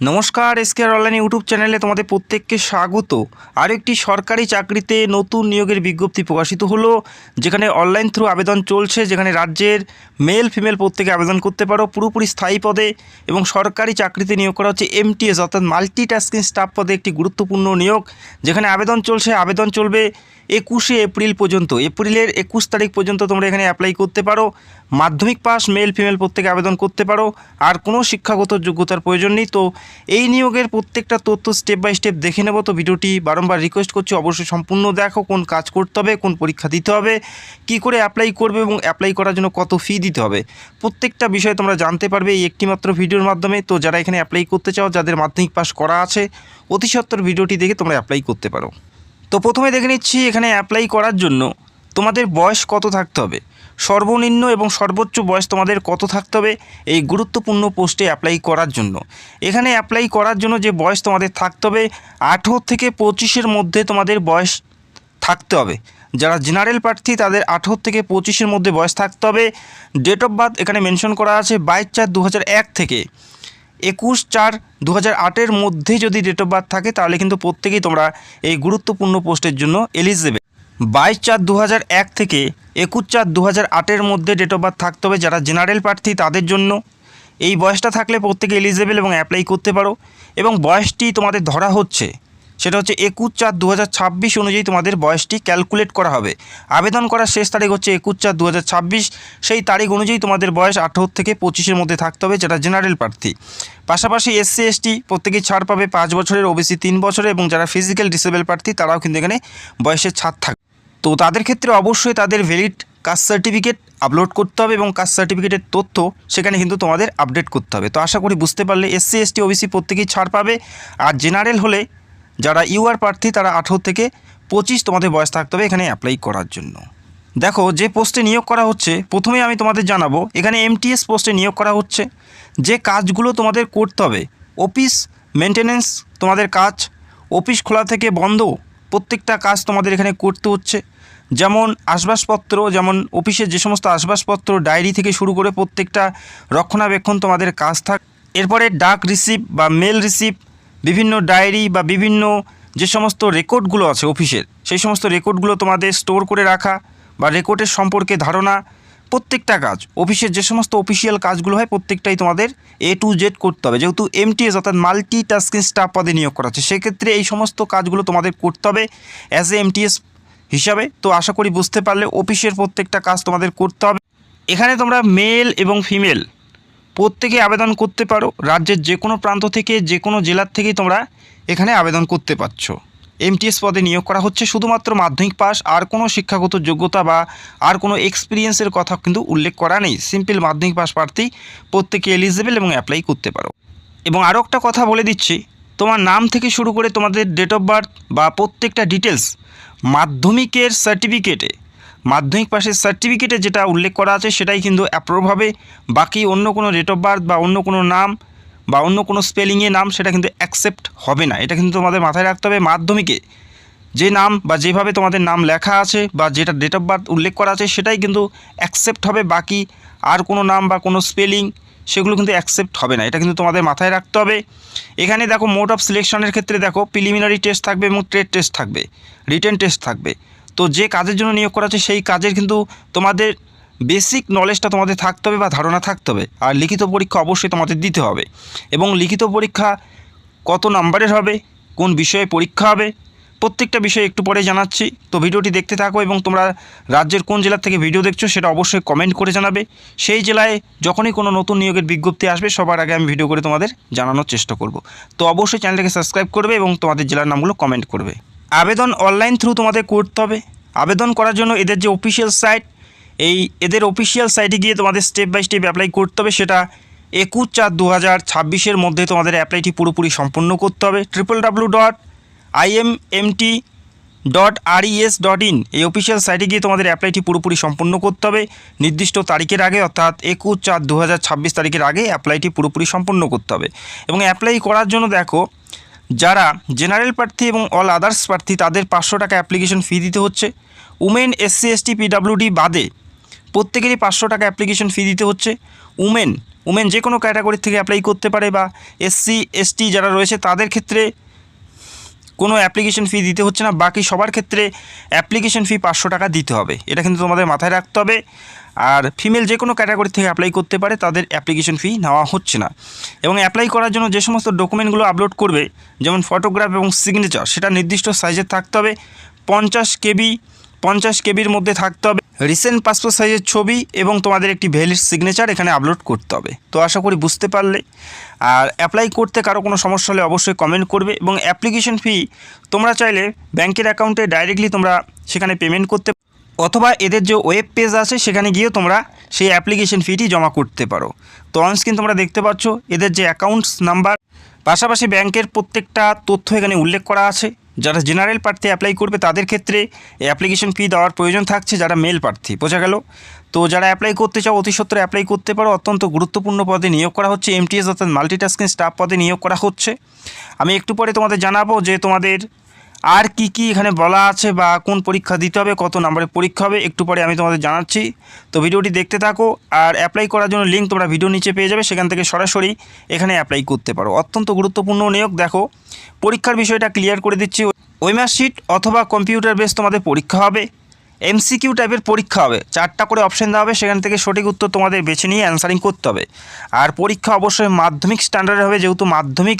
নমস্কার, এসকেআর online YouTube চ্যানেলে তোমাদের প্রত্যেককে স্বাগত। আর একটি সরকারি চাকরিতে নতুন নিয়োগের বিজ্ঞপ্তি প্রকাশিত হলো, যেখানে অনলাইন থ্রু আবেদন চলছে, যেখানে রাজ্যের মেল ফিমেল প্রত্যেকে আবেদন করতে পারো পুরোপুরি স্থায়ী পদে। এবং সরকারি চাকরিতে নিয়োগ করা হচ্ছে এমটিএস অর্থাৎ মাল্টিটাস্কিং স্টাফ পদে একটি গুরুত্বপূর্ণ নিয়োগ, যেখানে আবেদন চলছে। আবেদন চলবে 21শে এপ্রিল পর্যন্ত, এপ্রিলের 21 তারিখ পর্যন্ত তোমরা এখানে অ্যাপ্লাই করতে পারো। মাধ্যমিক পাস মেল ফিমেল প্রত্যেকে আবেদন করতে পারো, আর কোনো শিক্ষাগত যোগ্যতার প্রয়োজন নেই। তো এই নিয়োগের প্রত্যেকটা তথ্য স্টেপ বাই স্টেপ দেখে নেব। তো ভিডিওটি বারংবার রিকোয়েস্ট করছি অবশ্যই সম্পূর্ণ দেখো, কোন কাজ করতে হবে, কোন পরীক্ষা দিতে হবে, কি করে অ্যাপ্লাই করবে এবং অ্যাপ্লাই করার জন্য কত ফি দিতে হবে, প্রত্যেকটা বিষয় তোমরা জানতে পারবে এই একটিমাত্র ভিডিওর মাধ্যমে। তো যারা এখানে অ্যাপ্লাই করতে চাও, যাদের মাধ্যমিক পাস করা আছে, অতি সত্বর ভিডিওটি দেখে তোমরা অ্যাপ্লাই করতে পারো। তো প্রথমে দেখে নিচ্ছি এখানে অ্যাপ্লাই করার জন্য তোমাদের বয়স কত থাকতে হবে, সর্বনিম্ন এবং সর্বোচ্চ বয়স তোমাদের কত থাকতে হবে এই গুরুত্বপূর্ণ পোস্টে অ্যাপ্লাই করার জন্য। এখানে অ্যাপ্লাই করার জন্য যে বয়স তোমাদের থাকতে হবে, 18 থেকে 25-এর মধ্যে তোমাদের বয়স থাকতে হবে। যারা জেনারেল প্রার্থী তাদের 18 থেকে 25-এর মধ্যে বয়স থাকতে হবে। ডেট অফ বার্থ এখানে মেনশন করা আছে 22/4/2001 থেকে 21/4/2008-এর মধ্যে যদি ডেট অফ বার্থ থাকে তাহলে কিন্তু প্রত্যেকেই তোমরা এই গুরুত্বপূর্ণ পোস্টের জন্য এলিজিবল। 22/4/2001 থেকে 21/4/2008-এর মধ্যে ডেট অফ বার্থ থাকতে হবে যারা জেনারেল প্রার্থী তাদের জন্য। এই বয়সটা থাকলে প্রত্যেকে এলিজিবল এবং অ্যাপ্লাই করতে পারো। এবং বয়সটি তোমাদের ধরা হচ্ছে সেটা হচ্ছে 21/4/2026 অনুযায়ী তোমাদের বয়সটি ক্যালকুলেট করা হবে। আবেদন করার শেষ তারিখ হচ্ছে 21/4/2026, সেই তারিখ অনুযায়ী তোমাদের বয়স 18 থেকে 25-এর মধ্যে থাকতে হবে যারা জেনারেল প্রার্থী। পাশাপাশি এসসি এসটি প্রত্যেকেই ছাড় পাবে 5 বছরের, ওবিসি 3 বছরের, এবং যারা ফিজিক্যাল ডিসেবল প্রার্থী তারাও কিন্তু এখানে বয়সের ছাড় থাকবে। তো তাদের ক্ষেত্রে অবশ্যই তাদের ভ্যালিড কাস্ট সার্টিফিকেট আপলোড করতে হবে এবং কাস্ট সার্টিফিকেটের তথ্য সেখানে কিন্তু তোমাদের আপডেট করতে হবে। তো আশা করি বুঝতে পারলে এসসি এসটি ওবিসি প্রত্যেকেই ছাড় পাবে। আর জেনারেল হলে যারা ইউআর প্রার্থী তারা 18 থেকে 25 তোমাদের বয়স থাকতে হবে এখানে অ্যাপ্লাই করার জন্য। দেখো যে পোস্টে নিয়োগ করা হচ্ছে, প্রথমেই আমি তোমাদের জানাবো এখানে এমটিএস পোস্টে নিয়োগ করা হচ্ছে। যে কাজগুলো তোমাদের করতে হবে, অফিস মেনটেনেন্স তোমাদের কাজ, অফিস খোলা থেকে বন্ধ প্রত্যেকটা কাজ তোমাদের এখানে করতে হচ্ছে। যেমন আসবাবপত্র, যেমন অফিসের যে সমস্ত আসবাবপত্র, ডায়েরি থেকে শুরু করে প্রত্যেকটা রক্ষণাবেক্ষণ তোমাদের কাজ থাক। এরপরে ডাক রিসিভ বা মেল রিসিভ, বিভিন্ন ডায়েরি বা বিভিন্ন যে সমস্ত রেকর্ডগুলো আছে অফিসের, সেই সমস্ত রেকর্ডগুলো তোমাদের স্টোর করে রাখা বা রেকর্ডের সম্পর্কে ধারণা, প্রত্যেকটা কাজ অফিসের যে সমস্ত অফিসিয়াল কাজগুলো হয় প্রত্যেকটাই তোমাদের A to Z করতে হবে। যেহেতু এমটিএস অর্থাৎ মাল্টিটাস্কিং স্টাফ পদে নিয়োগ করা হচ্ছে, সেক্ষেত্রে এই সমস্ত কাজগুলো তোমাদের করতে হবে অ্যাজ এ এমটিএস হিসাবে। তো আশা করি বুঝতে পারলে অফিসের প্রত্যেকটা কাজ তোমাদের করতে হবে। এখানে তোমরা মেল এবং ফিমেল প্রত্যেকে আবেদন করতে পারো। রাজ্যের যে কোনো প্রান্ত থেকে, যে কোনো জেলার থেকেই তোমরা এখানে আবেদন করতে পারছো। এমটিএস পদে নিয়োগ করা হচ্ছে, শুধুমাত্র মাধ্যমিক পাস, আর কোনো শিক্ষাগত যোগ্যতা বা আর কোনো এক্সপিরিয়েন্সের কথা কিন্তু উল্লেখ করা নেই। সিম্পল মাধ্যমিক পাস প্রার্থী প্রত্যেকে এলিজিবল এবং অ্যাপ্লাই করতে পারো। এবং আরও একটা কথা বলে দিচ্ছি, তোমার নাম থেকে শুরু করে তোমাদের ডেট অফ বার্থ বা প্রত্যেকটা ডিটেলস মাধ্যমিকের সার্টিফিকেটে, মাধ্যমিক পাশের সার্টিফিকেটে যেটা উল্লেখ করা আছে সেটাই কিন্তু অ্যাপ্রুভ হবে। বাকি অন্য কোনো ডেট অফ বার্থ বা অন্য কোনো নাম বা অন্য কোনো স্পেলিংয়ে নাম সেটা কিন্তু অ্যাকসেপ্ট হবে না। এটা কিন্তু তোমাদের মাথায় রাখতে হবে। মাধ্যমিকে যে নাম বা যেভাবে তোমাদের নাম লেখা আছে বা যেটা ডেট অফ বার্থ উল্লেখ করা আছে সেটাই কিন্তু অ্যাকসেপ্ট হবে। বাকি আর কোনো নাম বা কোনো স্পেলিং সেগুলো কিন্তু অ্যাকসেপ্ট হবে না, এটা কিন্তু তোমাদের মাথায় রাখতে হবে। এখানে দেখো মোড অফ সিলেকশনের ক্ষেত্রে দেখো প্রিলিমিনারি টেস্ট থাকবে এবং ট্রেড টেস্ট থাকবে, রিটেন টেস্ট থাকবে। তো যে কাজের জন্য নিয়োগ করা আছে সেই কাজের কিন্তু তোমাদের বেসিক নলেজটা তোমাদের থাকতে হবে বা ধারণা থাকতে হবে। আর লিখিত পরীক্ষা অবশ্যই তোমাদের দিতে হবে। এবং লিখিত পরীক্ষা কত নাম্বারের হবে, কোন বিষয়ে পরীক্ষা হবে, প্রত্যেকটা বিষয় একটু পরে জানাচ্ছি। তো ভিডিওটি দেখতে থাকো এবং তোমরা রাজ্যের কোন জেলা থেকে ভিডিও দেখছো সেটা অবশ্যই কমেন্ট করে জানাবে। সেই জেলায় যখনই কোনো নতুন নিয়োগের বিজ্ঞপ্তি আসবে সবার আগে আমি ভিডিও করে তোমাদের জানানোর চেষ্টা করব। তো অবশ্যই চ্যানেলটাকে সাবস্ক্রাইব করবে এবং তোমাদের জেলার নামগুলো কমেন্ট করবে। আবেদন অনলাইন থ্রু তোমাদের করতে হবে। আবেদন করার জন্য এদের যে অফিসিয়াল সাইট, এদের অফিসিয়াল সাইটে গিয়ে তোমাদের স্টেপ বাই স্টেপ অ্যাপ্লাই করতে হবে। সেটা 21/4/2026-এর মধ্যে তোমাদের অ্যাপ্লাইটি পুরোপুরি সম্পূর্ণ করতে হবে। www.immT.res.in এই অফিসিয়াল সাইটে গিয়ে তোমাদের অ্যাপ্লাইটি পুরোপুরি সম্পূর্ণ করতে হবে নির্দিষ্ট তারিখের আগে, অর্থাৎ 21/4/2026 তারিখের আগে অ্যাপ্লাইটি পুরোপুরি সম্পূর্ণ করতে হবে। এবং অ্যাপ্লাই করার জন্য দেখো যারা জেনারেল প্রার্থী এবং অল আদার্স প্রার্থী তাদের 500 টাকা অ্যাপ্লিকেশন ফি দিতে হচ্ছে। উমেন, এসসি এসটি, পিডাব্লিউডি বাদে প্রত্যেকেরই 500 টাকা অ্যাপ্লিকেশন ফি দিতে হচ্ছে। উমেন উমেন যে কোনো ক্যাটাগরি থেকে অ্যাপ্লাই করতে পারে, বা এসসি এসটি যারা রয়েছে তাদের ক্ষেত্রে কোনো অ্যাপ্লিকেশন ফি দিতে হচ্ছে না, বাকি সবার ক্ষেত্রে অ্যাপ্লিকেশন ফি 500 টাকা দিতে হবে। এটা কিন্তু তোমাদের মাথায় রাখতে হবে। আর ফিমেল যে কোনো ক্যাটাগরি থেকে অ্যাপ্লাই করতে পারে, তাদের অ্যাপ্লিকেশন ফি নেওয়া হচ্ছে না। এবং অ্যাপ্লাই করার জন্য যে সমস্ত ডকুমেন্টগুলো আপলোড করবে, যেমন ফটোগ্রাফ এবং সিগনেচার, সেটা নির্দিষ্ট সাইজের থাকতে হবে। 50 কেবির মধ্যে থাকতে হবে। রিসেন্ট পাসপোর্ট সাইজের ছবি এবং তোমাদের একটি ভ্যালিড সিগনেচার এখানে আপলোড করতে হবে। তো আশা করি বুঝতে পারলে। আর অ্যাপ্লাই করতে কারো কোনো সমস্যা হলে অবশ্যই কমেন্ট করবে। এবং অ্যাপ্লিকেশন ফি তোমরা চাইলে ব্যাংকের অ্যাকাউন্টে ডাইরেক্টলি তোমরা সেখানে পেমেন্ট করতে, অথবা এদের যে ওয়েব পেজ আছে সেখানে গিয়েও তোমরা সেই অ্যাপ্লিকেশন ফিটি জমা করতে পারো। তো অনস্ক্রিন তোমরা দেখতে পাচ্ছ এদের যে অ্যাকাউন্টস নাম্বার, পাশাপাশি ব্যাংকের প্রত্যেকটা তথ্য এখানে উল্লেখ করা আছে। যারা জেনারেল প্রার্থী অ্যাপ্লাই করবে তাদের ক্ষেত্রে অ্যাপ্লিকেশন ফি দেওয়ার প্রয়োজন থাকছে, যারা মেল প্রার্থী, বোঝা গেল। তো যারা অ্যাপ্লাই করতে চাও অতি সত্বর অ্যাপ্লাই করতে পারো। অত্যন্ত গুরুত্বপূর্ণ পদে নিয়োগ করা হচ্ছে, এমটিএস অর্থাৎ মাল্টিটাস্কিং স্টাফ পদে নিয়োগ করা হচ্ছে। আমি একটু পরে তোমাদের জানাবো যে তোমাদের আর কি কি এখানে বলা আছে, বা কোন পরীক্ষা দিতে হবে, কত নম্বরের পরীক্ষা হবে, একটু পরে আমি তোমাদের জানাচ্ছি। তো ভিডিওটি দেখতে থাকো। আর অ্যাপ্লাই করার জন্য লিঙ্ক তোমরা ভিডিও নিচে পেয়ে যাবে, সেখান থেকে সরাসরি এখানে অ্যাপ্লাই করতে পারো। অত্যন্ত গুরুত্বপূর্ণ নিয়োগ। দেখো পরীক্ষার বিষয়টা ক্লিয়ার করে দিচ্ছি। ওএমআর শিট অথবা কম্পিউটার বেস তোমাদের পরীক্ষা হবে। এমসিকিউ টাইপের পরীক্ষা হবে, 4টা করে অপশান দেওয়া হবে, সেখান থেকে সঠিক উত্তর তোমাদের বেছে নিয়ে অ্যান্সারিং করতে হবে। আর পরীক্ষা অবশ্যই মাধ্যমিক স্ট্যান্ডার্ডের হবে, যেহেতু মাধ্যমিক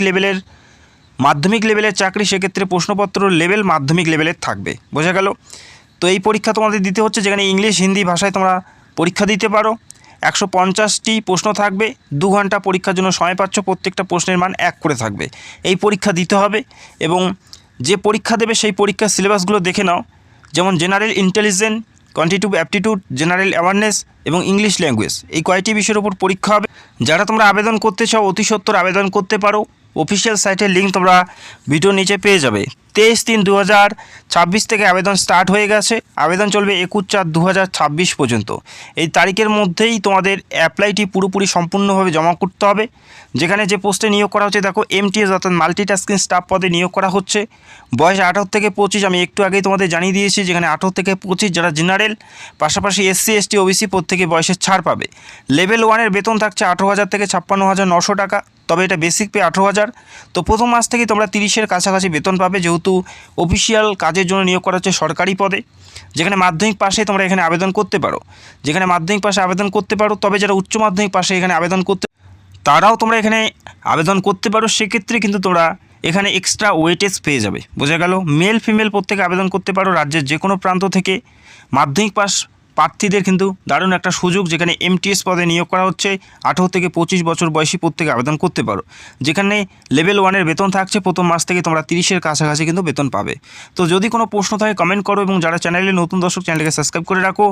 লেভেলের চাকরি, সেক্ষেত্রে প্রশ্নপত্র লেভেল মাধ্যমিক লেভেলের থাকবে, বোঝা গেল। তো এই পরীক্ষা তোমাদের দিতে হচ্ছে, যেখানে ইংলিশ হিন্দি ভাষায় তোমরা পরীক্ষা দিতে পারো। 150টি প্রশ্ন থাকবে, 2 ঘন্টা পরীক্ষার জন্য সময় পাচ্ছ। প্রত্যেকটা প্রশ্নের মান 1 করে থাকবে। এই পরীক্ষা দিতে হবে। এবং যে পরীক্ষা দেবে সেই পরীক্ষার সিলেবাসগুলো দেখে নাও, যেমন general intelligence, quantitative aptitude, general awareness এবং ইংলিশ ল্যাঙ্গুয়েজ, এই কয়টি বিষয়ের উপর পরীক্ষা হবে। যারা তোমরা আবেদন করতে চাও অতি সত্বর আবেদন করতে পারো। অফিসিয়াল সাইটের লিঙ্ক তোমরা ভিডিওর নিচে পেয়ে যাবে। 23/3/2026 থেকে আবেদন স্টার্ট হয়ে গেছে। আবেদন চলবে 21/4/2026 পর্যন্ত। এই তারিখের মধ্যেই তোমাদের অ্যাপ্লাইটি পুরোপুরি সম্পূর্ণভাবে জমা করতে হবে। যেখানে যে পোস্টে নিয়োগ করা হচ্ছে, দেখো এমটিএস অর্থাৎ মাল্টিটাস্কিং স্টাফ পদে নিয়োগ করা হচ্ছে। বয়স 18 থেকে 25, আমি একটু আগেই তোমাদের জানিয়ে দিয়েছি। যেখানে 18 থেকে 25 যারা জেনারেল, পাশাপাশি এসসি এসটি ওবিসি প্রত্যেকে বয়সের ছাড় পাবে। লেভেল 1-এর বেতন থাকছে 18,000 থেকে 56,900 টাকা, তবে এটা বেসিক পে 18,000। তো প্রথম মাস থেকেই তোমরা 30-এর কাছাকাছি বেতন পাবে, যেহেতু অফিসিয়াল কাজের জন্য নিয়োগ করা হচ্ছে সরকারি পদে। যেখানে মাধ্যমিক পাশে তোমরা এখানে আবেদন করতে পারো, তবে যারা উচ্চ মাধ্যমিক পাশে এখানে আবেদন করতে, তারাও তোমরা এখানে আবেদন করতে পারো। সেক্ষেত্রে কিন্তু তোমরা এখানে এক্সট্রা ওয়েটেজ পেয়ে যাবে, বোঝা গেল। মেল ফিমেল প্রত্যেকে আবেদন করতে পারো, রাজ্যের যে কোনো প্রান্ত থেকে। মাধ্যমিক পাস প্রার্থীদের কিন্তু দারুণ একটা সুযোগ, যেখানে এমটিএস পদে নিয়োগ করা হচ্ছে। 18 থেকে 25 বছর বয়সী প্রত্যেকে আবেদন করতে পারো। যেখানে লেভেল 1-এর বেতন থাকছে, প্রথম মাস থেকে তোমরা 30-এর কাছাকাছি কিন্তু বেতন পাবে। তো যদি কোনো প্রশ্ন থাকে কমেন্ট করো, এবং যারা চ্যানেলে নতুন দর্শক চ্যানেলকে সাবস্ক্রাইব করে রাখো।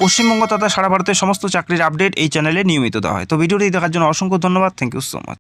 পশ্চিমবঙ্গ তথা সারা ভারতের সমস্ত চাকরির আপডেট এই চ্যানেলে নিয়মিত দেওয়া হয়। তো ভিডিওটি দেখার জন্য অসংখ্য ধন্যবাদ। Thank you so much.